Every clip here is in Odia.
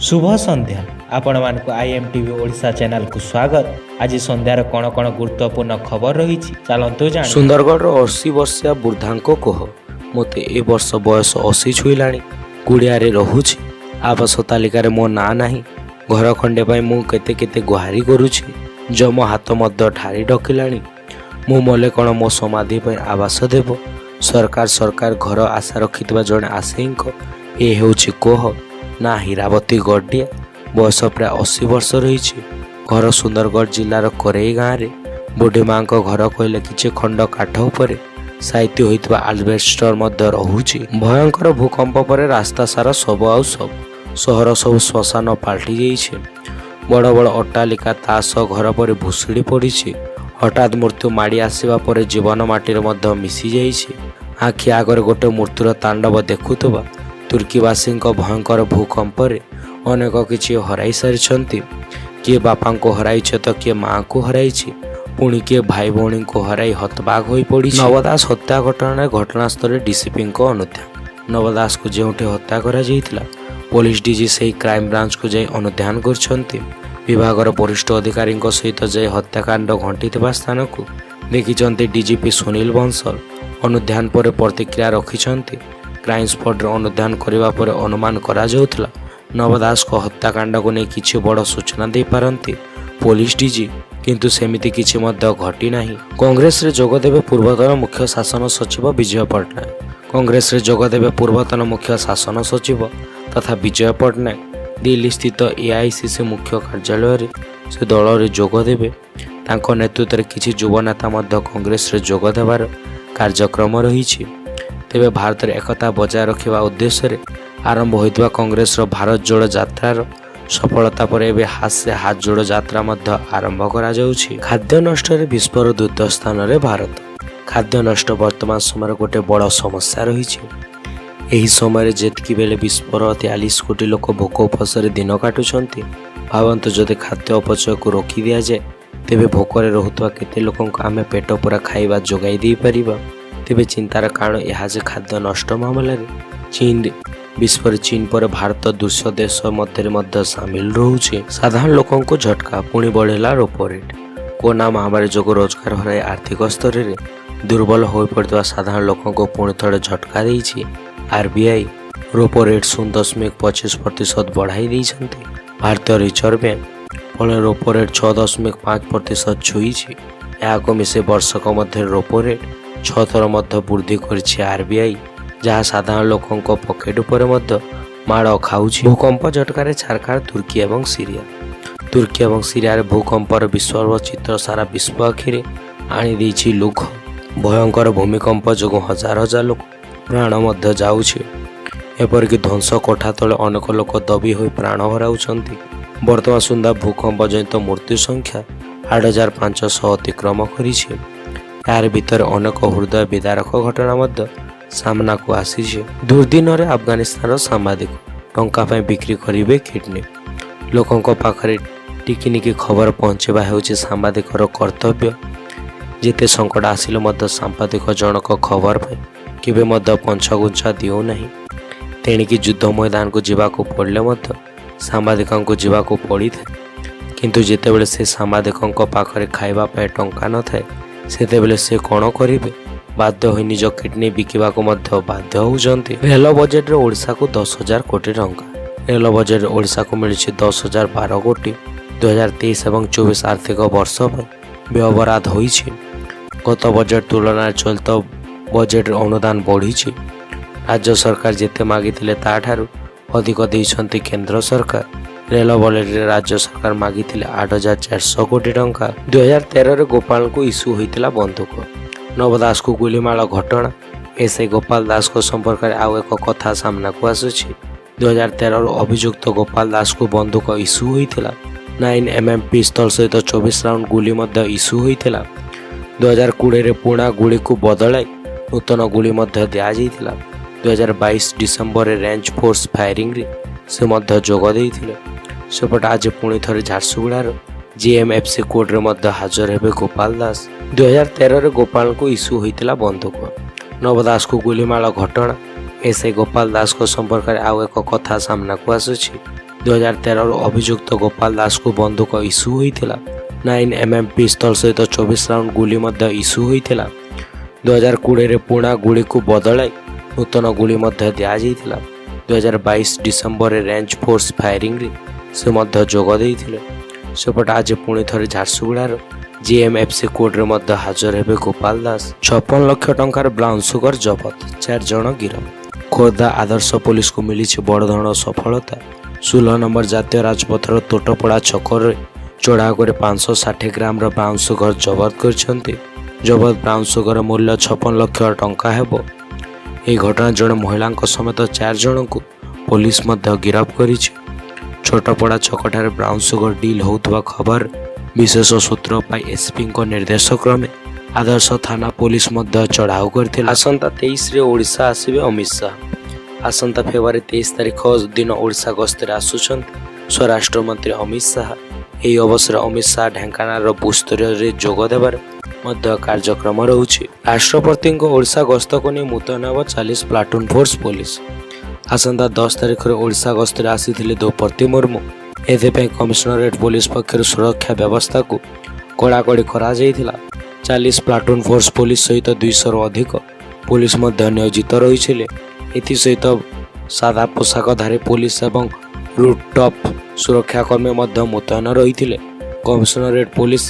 शुभ संध्या आपण मानक आईएमटीवी ओडिशा चैनल को स्वागत। आज संध्यार कौन कौन गुरुत्वपूर्ण खबर रही चलतु जान। सुंदरगढ़ 80 वर्षिया वृद्धांको कह मते ए वर्ष बयस 80 छुईलाणी कुड़ियारे रहुछि आवास तालिकार मो ना नाही घर खंडे पाई मु केते केते गुहारी करूछि जम हाथ मध्य ठारी डकिलाणी मु मले कौन मो समाधि पाई आवास देव सरकार सरकार घर आशा रखिथिबा जणे आशेइंक ए हेउछि कोह ना हीरावती गड्डिया बयस प्राय 80 वर्ष रही। घर सुंदरगढ़ जिलार कोरेई गाँव में बुढ़ी माँ घर कहले किछि खंड काठ उपरे साहित्य होइतबा आलबेस्टर मध्य रहुछि। भयंकर भूकंप पर रास्ता सारा सब आउ सब सहर सब श्मशान पाल्टी जाइछे। बड़ बड़ अट्टालिका तास घर पर भुसुड़ी पड़िछि। हठात मृत्यु माड़ी आसिबा पर जीवन माटी मध्य मिसी जाइछे। आखि आगरे गोटे मृत्युर तांडव देखुथबा तुर्कीवासी भयंकर भूकंप अनेक किछि हराई सारी। किए बापा को हराई तो किए माँ को हराई पुणी किए भाई भौणी को हराई हतबाग हो पड़ी। नवदास हत्या घटना घटनास्थल डीसीपी अनुध्यान। नवदास को जोठे हत्या करा जाइथिला पुलिस डीजी से क्राइम ब्रांच को जाई अनुध्यान करछंती। विभागर वरिष्ठ अधिकारी सहित जाई हत्याकांड घटिथिबा स्थान को देखिछंती डीजीपी सुनील बंसल। अनुध्यान पर प्रतिक्रिया रखिछंती। क्राइम स्पॉट अनुध्यान करने पर अनुमान करा जाउथला नवदास को हत्याकांड को नहीं किछि बड़ सूचना दे पारंती पुलिस डीजी, किंतु सेमिति किछि मध्य घटी नाही। कांग्रेस रे जोगदेवे पूर्वतन मुख्य शासन सचिव विजय पट्टनायक। कांग्रेस रे जोगदेवे पूर्वतन मुख्य शासन सचिव तथा विजय पट्टनायक दिल्ली स्थित एआईसीसी मुख्य कार्यालय रे से दल रे जोगदेवे। तांको नेतृत्व रे किछि युव नेता मध्य कांग्रेस रे जोगदेवार कार्यक्रम रहिछि। तेबे भारत रे एकता बजाय रखिबा उद्देश्य आरंभ होइतबा कांग्रेस रो भारत जोड़ यात्रार सफलता पर एबे हाथ से हाथ जोड़ यात्रा मध्य आरंभ करा जाउछि। खाद्य नष्ट रे विश्वर द्वितीय स्थान रे भारत। खाद्य नष्ट वर्तमान समय गोटे बड़ समस्या रहिछि। एही समय जेतकी बेले विश्वर 43 कोटी लोक भोक उपवास दिन काटुछंती। भावंत जदि खाद्य अपचय को रोकी दिया जाए तेबे भोकरे रहुतबा केते लोकंक आमे पेट पूरा खाइबा जोगाई दे परिबा। तेबे चिंतार कारण यह जे खाद्य नष्ट मामला चीन विश्व चीन पर भारत 200 देश मध्य सामिल रोचे। साधारण लोकों को झटका पुणी बढ़ेला रेपो रेट। कोरोना महामारी जो रोजगार हराई आर्थिक स्तर में दुर्बल हो पड़ता साधारण लोकों को पुणी थोड़े झटका देछि। आरबीआई रेपो रेट 0.25% बढ़ाई देइछन्ति। भारतीय रिजर्व बैंक फल रेपो रेट 6.5% छुई। यहाँ मिसे वर्षक मध्य रेपो रेट 6 थर मध्य वृद्धि करिछि आरबीआई, जहाँ साधारण लोकों पकेट उपर माड़ खाऊछि। भूकंप झटकार झारखंड तुर्की एवं सीरिया। तुर्की एवं सीरिया भूकंपर विश्व चित्र सारा विश्व आखिरे आनी देछि लुक। भयंकर भूमिकंप जो हजार हजार लोक प्राण मध्य जाउछि। एपरिक ध्वंस कोठा तले अनेक लोक दबी होई प्राण हराउछन्ति। वर्तमान सुधा भूकंप जनित मृत्यु संख्या 8500 अतिक्रम करिछि। यार भीतर अनेक हृदय विदारक घटना मध्य सामना को आसी। दुर्दिन रे अफगानिस्तान सांबादिक टंका पाई बिक्री करिवे किडनी। लोकों पाखरे टिकिनिकी खबर पहुँचवा हेउछि सांबादिकर कर्तव्य। जेते संकट आसिले मध्य सांबादिक जनक खबर पाई केबे मध्य पंचगुंचा दिउ नाही। तेणिकी युद्ध मैदान को जीवाको पड़ले मध्य सांबादिकों को जीवाको पड़ी था। किंतु जेतेबेले से सांबादिकों पाखरे खाइबा पाई टंका न थाए सेतेबेले से कौन करिवे बाध्य हो निज किडनी बिकिबा को मध्य बाध्य होउछन्ति। रेल बजेट रे ओडिशा को 10,000 कोटी टंका। रेल बजेट ओडिशा को मिली 10,012 कोटी 2023 एवं 24 आर्थिक वर्ष पर व्यवहार होइछि। गत बजेट तुलना चलित बजेट अनुदान बढ़ी। राज्य सरकार जेते मागिथिले ताठारु अधिक देइछन्ति केंद्र सरकार। रेल बजेट रे राज्य सरकार मागिथिले 8,400 कोटी टंका। 2013 रे गोपाल को इश्यू होइतिला बंदूक। नवदास को गुलीमाल घटना एसआई गोपाल दास को संपर्क में आउ एक कथा सामना को आसुछि। 2013 अभियुक्त गोपाल दास को बंदूक इश्यू होइतिला। 9mm पिस्तल सहित 24 राउंड गुली मध्य इश्यू होइतिला। 2020 रे पुणा गुली को बदलाई नूतन गुली मध्य दिया जाइतिला। 2022 डिसेम्बर रे रेंज फोर्स फायरिंग रे से मध्य जोग देइथिले। सेपट आज पुणी थरे झारसुगुड़ार जीएमएफसी कोर्ट रे मध्य हाजर हेबे गोपाल दास। 2013 रे गोपाल को इश्यू होइतिला बंदूक। नवदास को गुलीमाल घटना एसआई गोपाल दास को संपर्क में आउ एक कथा सामना को आसुछि। 2013 ଅଭିଯୁକ୍ତ ଗୋପାଳ ଦାସକୁ ବନ୍ଧୁକ ଇସ୍ୟୁ ହୋଇଥିଲା। 9mm ପିସ୍ତଲ ସହିତ 24 ରାଉଣ୍ଡ ଗୁଳି ମଧ୍ୟ ଇସ୍ୟୁ ହୋଇଥିଲା। 2020ରେ ପୁରୁଣା ଗୁଳିକୁ ବଦଳାଇ ନୂତନ ଗୁଳି ମଧ୍ୟ ଦିଆଯାଇଥିଲା। 2022 ଡିସେମ୍ବରରେ ରେଞ୍ଜ ଫୋର୍ସ ଫାୟାରିଂରେ ସେ ମଧ୍ୟ ଯୋଗ ଦେଇଥିଲେ। ସେପଟେ ଆଜି ପୁଣି ଥରେ ଝାରସୁଗୁଡ଼ାର ଜିଏମ୍ଏଫ୍ସି କୋର୍ଟରେ ମଧ୍ୟ ହାଜର ହେବେ ଗୋପାଳ ଦାସ। 56 ଲକ୍ଷ ଟଙ୍କାର ବ୍ରାଉନ ସୁଗର ଜବତ, 4 ଜଣ ଗିରଫ। ଖୋର୍ଦ୍ଧା ଆଦର୍ଶ ପୋଲିସକୁ ମିଳିଛି ବଡ଼ ଧରଣର ସଫଳତା। 16 ନମ୍ବର ଜାତୀୟ ରାଜପଥର ତୋଟପଡ଼ା ଛକରେ ଚଢ଼ାଉ କରି 560 ଗ୍ରାମର ବ୍ରାଉନ ସୁଗର ଜବତ କରିଛନ୍ତି। ଜବତ ବ୍ରାଉନ ସୁଗର ମୂଲ୍ୟ 56 ଲକ୍ଷ ଟଙ୍କା ହେବ। ଏହି ଘଟଣା ଜଣେ ମହିଳାଙ୍କ ସମେତ 4 ଜଣଙ୍କୁ ପୋଲିସ ମଧ୍ୟ ଗିରଫ କରିଛି। ଛୋଟପଡ଼ା ଛକଠାରେ ବ୍ରାଉନ ସୁଗର ଡିଲ୍ ହେଉଥିବା ଖବର ବିଶେଷ ସୂତ୍ର ପାଇ ଏସ୍ପିଙ୍କ ନିର୍ଦ୍ଦେଶ କ୍ରମେ ଆଦର୍ଶ ଥାନା ପୋଲିସ ମଧ୍ୟ ଚଢ଼ାଉ କରିଥିଲା। ଆସନ୍ତା 23ରେ ଓଡ଼ିଶା ଆସିବେ ଅମିତ ଶାହା। ଆସନ୍ତା ଫେବୃଆରୀ 23 ତାରିଖ ଦିନ ଓଡ଼ିଶା ଗସ୍ତରେ ଆସୁଛନ୍ତି ସ୍ୱରାଷ୍ଟ୍ରମନ୍ତ୍ରୀ ଅମିତ ଶାହା। ଏହି ଅବସରରେ ଅମିତ ଶାହା ଢେଙ୍କାନାଳର ଭୂସ୍ତରୀୟରେ ଯୋଗ ଦେବାର ମଧ୍ୟ କାର୍ଯ୍ୟକ୍ରମ ରହୁଛି। ରାଷ୍ଟ୍ରପତିଙ୍କ ଓଡ଼ିଶା ଗସ୍ତକୁ ନେଇ ମୁତୟନ ହେବ 40 ପ୍ଲାଟୁନ୍ ଫୋର୍ସ ପୋଲିସ। ଆସନ୍ତା 10 ତାରିଖରେ ଓଡ଼ିଶା ଗସ୍ତରେ ଆସିଥିଲେ ଦ୍ରୌପଦୀ ମୁର୍ମୁ। ଏଥିପାଇଁ କମିଶନରେଟ୍ ପୋଲିସ ପକ୍ଷରୁ ସୁରକ୍ଷା ବ୍ୟବସ୍ଥାକୁ କଡ଼ାକଡ଼ି କରାଯାଇଥିଲା। 40 ପ୍ଲାଟୁନ୍ ଫୋର୍ସ ପୋଲିସ ସହିତ 200ରୁ ଅଧିକ ପୋଲିସ ମଧ୍ୟ ନିୟୋଜିତ ରହିଥିଲେ। ଏଥିସହିତ ସାଦା ପୋଷାକଧାରୀ ପୋଲିସ ଏବଂ ରୁଟ୍‌ଟପ୍ ସୁରକ୍ଷାକର୍ମୀ ମଧ୍ୟ ମୁତୟନ ରହିଥିଲେ। କମିଶନରେଟ୍ ପୋଲିସ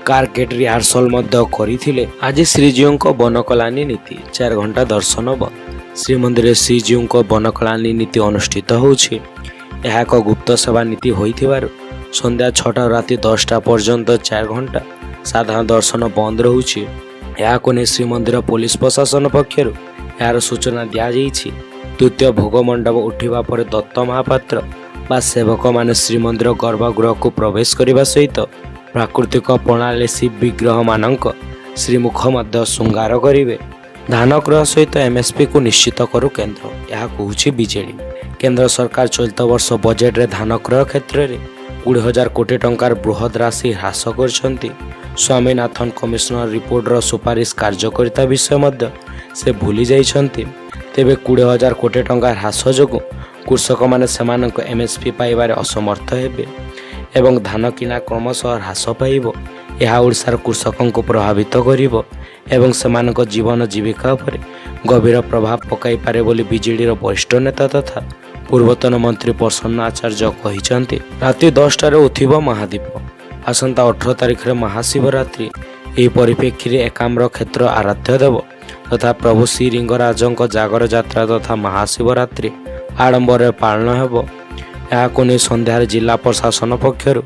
କାର୍ଗେଟ୍ ରିହର୍ସାଲ ମଧ୍ୟ କରିଥିଲେ। ଆଜି ଶ୍ରୀଜୀଉଙ୍କ ବନକଲାନୀ ନୀତି, 4 ଘଣ୍ଟା ଦର୍ଶନ ବନ୍ଦ। ଶ୍ରୀମନ୍ଦିରରେ ଶ୍ରୀଜୀଉଙ୍କ ବନକଲାନୀ ନୀତି ଅନୁଷ୍ଠିତ ହେଉଛି। ଏହା ଏକ ଗୁପ୍ତ ସେବା ନୀତି ହୋଇଥିବାରୁ ସନ୍ଧ୍ୟା 6ଟାରୁ ରାତି 10ଟା ପର୍ଯ୍ୟନ୍ତ 4 ଘଣ୍ଟା ସାଧାରଣ ଦର୍ଶନ ବନ୍ଦ ରହୁଛି। ଏହାକୁ ନେଇ ଶ୍ରୀମନ୍ଦିର ପୋଲିସ ପ୍ରଶାସନ ପକ୍ଷରୁ ଏହାର ସୂଚନା ଦିଆଯାଇଛି। ଦ୍ୱିତୀୟ ଭୋଗ ମଣ୍ଡପ ଉଠିବା ପରେ ଦତ୍ତ ମହାପାତ୍ର ବା ସେବକମାନେ ଶ୍ରୀମନ୍ଦିର ଗର୍ଭଗୃହକୁ ପ୍ରବେଶ କରିବା ସହିତ ପ୍ରାକୃତିକ ପ୍ରଣାଳୀରେ ଶ୍ରୀବିଗ୍ରହମାନଙ୍କ ଶ୍ରୀମୁଖ ମଧ୍ୟ ଶୃଙ୍ଗାର କରିବେ। ଧାନ କ୍ରୟ ସହିତ ଏମ୍ଏସ୍ପିକୁ ନିଶ୍ଚିତ କରୁ କେନ୍ଦ୍ର, ଏହା କହୁଛି ବିଜେଡି। କେନ୍ଦ୍ର ସରକାର ଚଳିତ ବର୍ଷ ବଜେଟରେ ଧାନ କ୍ରୟ କ୍ଷେତ୍ରରେ 20,000 କୋଟି ଟଙ୍କାର ବୃହତ୍ ରାଶି ହ୍ରାସ କରିଛନ୍ତି। ସ୍ୱାମୀନାଥନ କମିଶନର ରିପୋର୍ଟର ସୁପାରିଶ କାର୍ଯ୍ୟକାରିତା ବିଷୟ ମଧ୍ୟ ସେ ଭୁଲି ଯାଇଛନ୍ତି। ତେବେ 20,000 କୋଟି ଟଙ୍କା ହ୍ରାସ ଯୋଗୁଁ କୃଷକମାନେ ସେମାନଙ୍କ ଏମ୍ଏସ୍ପି ପାଇବାରେ ଅସମର୍ଥ ହେବେ ଏବଂ ଧାନ କିଣା କ୍ରମଶଃ ହ୍ରାସ ପାଇବ। ଏହା ଓଡ଼ିଶାର କୃଷକଙ୍କୁ ପ୍ରଭାବିତ କରିବ ଏବଂ ସେମାନଙ୍କ ଜୀବନ ଜୀବିକା ଉପରେ ଗଭୀର ପ୍ରଭାବ ପକାଇପାରେ ବୋଲି ବିଜେଡିର ବରିଷ୍ଠ ନେତା ତଥା ପୂର୍ବତନ ମନ୍ତ୍ରୀ ପ୍ରସନ୍ନ ଆଚାର୍ଯ୍ୟ କହିଛନ୍ତି। ରାତି 10ଟାରେ ଉଠିବ ମହାଦୀପ। ଆସନ୍ତା 18 ତାରିଖରେ ମହାଶିବରାତ୍ରି। ଏହି ପରିପ୍ରେକ୍ଷୀରେ ଏକାମ୍ର କ୍ଷେତ୍ର ଆରାଧ୍ୟ ଦେବ ତଥା ପ୍ରଭୁ ଶ୍ରୀଲିଙ୍ଗରାଜଙ୍କ ଜାଗର ଯାତ୍ରା ତଥା ମହାଶିବରାତ୍ରି ଆଡ଼ମ୍ବରରେ ପାଳନ ହେବ। ଏହାକୁ ନେଇ ସନ୍ଧ୍ୟାରେ ଜିଲ୍ଲା ପ୍ରଶାସନ ପକ୍ଷରୁ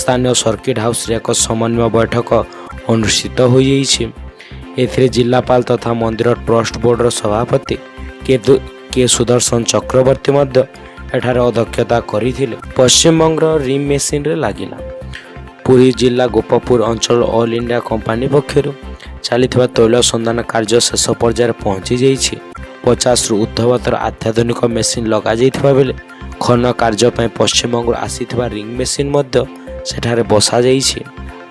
ସ୍ଥାନୀୟ ସର୍କିଟ ହାଉସରେ ଏକ ସମନ୍ୱୟ ବୈଠକ ଅନୁଷ୍ଠିତ ହୋଇଯାଇଛି। ଏଥିରେ ଜିଲ୍ଲାପାଳ ତଥା ମନ୍ଦିର ଟ୍ରଷ୍ଟ ବୋର୍ଡର ସଭାପତି କେ ସୁଦର୍ଶନ ଚକ୍ରବର୍ତ୍ତୀ ମଧ୍ୟ ଏଠାରେ ଅଧ୍ୟକ୍ଷତା କରିଥିଲେ। ପଶ୍ଚିମବଙ୍ଗର ରିମ୍ ମେସିନରେ ଲାଗିଲା। ପୁରୀ ଜିଲ୍ଲା ଗୋପପୁର ଅଞ୍ଚଳ ଅଲ୍ ଇଣ୍ଡିଆ କମ୍ପାନୀ ପକ୍ଷରୁ ଚାଲିଥିବା ତୈଳ ସନ୍ଧାନ କାର୍ଯ୍ୟ ଶେଷ ପର୍ଯ୍ୟାୟରେ ପହଞ୍ଚି ଯାଇଛି। 50ରୁ ଉର୍ଦ୍ଧ୍ୱତର ଅତ୍ୟାଧୁନିକ ମେସିନ୍ ଲଗାଯାଇଥିବା ବେଳେ ଖନନ କାର୍ଯ୍ୟ ପାଇଁ ପଶ୍ଚିମବଙ୍ଗରୁ ଆସିଥିବା ରିଙ୍ଗ ମେସିନ୍ ମଧ୍ୟ ସେଠାରେ ବସାଯାଇଛି।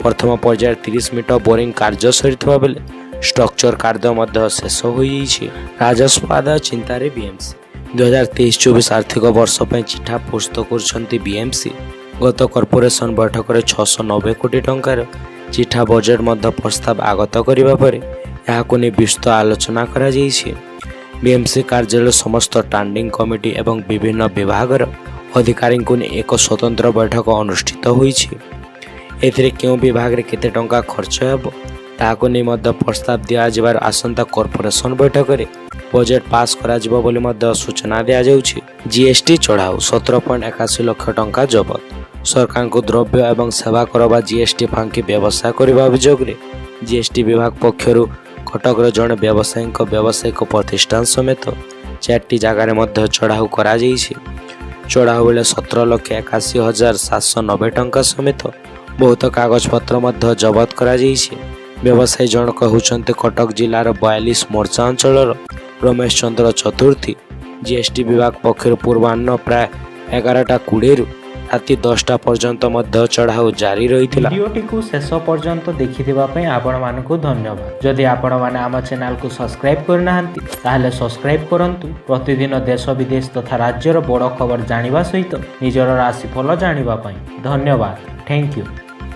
ପ୍ରଥମ ପର୍ଯ୍ୟାୟରେ 30 ମିଟର ବୋରିଂ କାର୍ଯ୍ୟ ସରିଥିବା ବେଳେ ଷ୍ଟ୍ରକ୍ଚର କାର୍ଯ୍ୟ ମଧ୍ୟ ଶେଷ ହୋଇଯାଇଛି। ରାଜସ୍ୱ ଆଦାୟ ଚିନ୍ତାରେ ବିଏମ୍ସି। 2023-24 ଆର୍ଥିକ ବର୍ଷ ପାଇଁ ଚିଠା ପ୍ରସ୍ତୁତ କରୁଛନ୍ତି ବିଏମ୍ସି। ଗତ କର୍ପୋରେସନ ବୈଠକରେ 690 କୋଟି ଟଙ୍କାର ଚିଠା ବଜେଟ୍ ମଧ୍ୟ ପ୍ରସ୍ତାବ ଆଗତ କରିବା ପରେ ଏହାକୁ ନେଇ ବିସ୍ତୃତ ଆଲୋଚନା କରାଯାଇଛି। ବିଏମ୍ସି କାର୍ଯ୍ୟାଳୟ ସମସ୍ତ ଷ୍ଟାଣ୍ଡିଂ କମିଟି ଏବଂ ବିଭିନ୍ନ ବିଭାଗର ଅଧିକାରୀଙ୍କୁ ନେଇ ଏକ ସ୍ୱତନ୍ତ୍ର ବୈଠକ ଅନୁଷ୍ଠିତ ହୋଇଛି। ଏଥିରେ କେଉଁ ବିଭାଗରେ କେତେ ଟଙ୍କା ଖର୍ଚ୍ଚ ହେବ ତାହାକୁ ନେଇ ମଧ୍ୟ ପ୍ରସ୍ତାବ ଦିଆଯିବାର ଆସନ୍ତା କର୍ପୋରେସନ ବୈଠକରେ ବଜେଟ୍ ପାସ୍ କରାଯିବ ବୋଲି ମଧ୍ୟ ସୂଚନା ଦିଆଯାଉଛି। ଜିଏସ୍ଟି ଚଢ଼ାଉ 17.81 ଲକ୍ଷ ଟଙ୍କା ଜବତ। ସରକାରଙ୍କୁ ଦ୍ରବ୍ୟ ଏବଂ ସେବା କର ବା ଜିଏସ୍ଟି ଫାଙ୍କି ବ୍ୟବସାୟ କରିବା ଅଭିଯୋଗରେ ଜିଏସ୍ଟି ବିଭାଗ ପକ୍ଷରୁ କଟକର ଜଣେ ବ୍ୟବସାୟୀଙ୍କ ବ୍ୟବସାୟିକ ପ୍ରତିଷ୍ଠାନ ସମେତ 4ଟି ଜାଗାରେ ମଧ୍ୟ ଚଢ଼ାଉ କରାଯାଇଛି। ଚଢ଼ାଉ ବେଳେ 17,81,790 ଟଙ୍କା ସମେତ ବହୁତ କାଗଜପତ୍ର ମଧ୍ୟ ଜବତ କରାଯାଇଛି। ବ୍ୟବସାୟୀ ଜଣକ ହେଉଛନ୍ତି କଟକ ଜିଲ୍ଲାର 42 ମୋର୍ଚା ଅଞ୍ଚଳର ରମେଶ ଚନ୍ଦ୍ର ଚତୁର୍ଥୀ। ଜିଏସ୍ଟି ବିଭାଗ ପକ୍ଷରୁ ପୂର୍ବାହ୍ନ ପ୍ରାୟ 11:20ରୁ ରାତି 10ଟା ପର୍ଯ୍ୟନ୍ତ ମଧ୍ୟ ଚଢ଼ାଉ ଜାରି ରହିଥିଲା। ଭିଡ଼ିଓଟିକୁ ଶେଷ ପର୍ଯ୍ୟନ୍ତ ଦେଖିଥିବା ପାଇଁ ଆପଣମାନଙ୍କୁ ଧନ୍ୟବାଦ। ଯଦି ଆପଣମାନେ ଆମ ଚ୍ୟାନେଲକୁ ସବସ୍କ୍ରାଇବ୍ କରିନାହାନ୍ତି ତାହେଲେ ସବସ୍କ୍ରାଇବ୍ କରନ୍ତୁ। ପ୍ରତିଦିନ ଦେଶ ବିଦେଶ ତଥା ରାଜ୍ୟର ବଡ଼ ଖବର ଜାଣିବା ସହିତ ନିଜର ରାଶିଫଳ ଜାଣିବା ପାଇଁ। ଧନ୍ୟବାଦ। Thank you.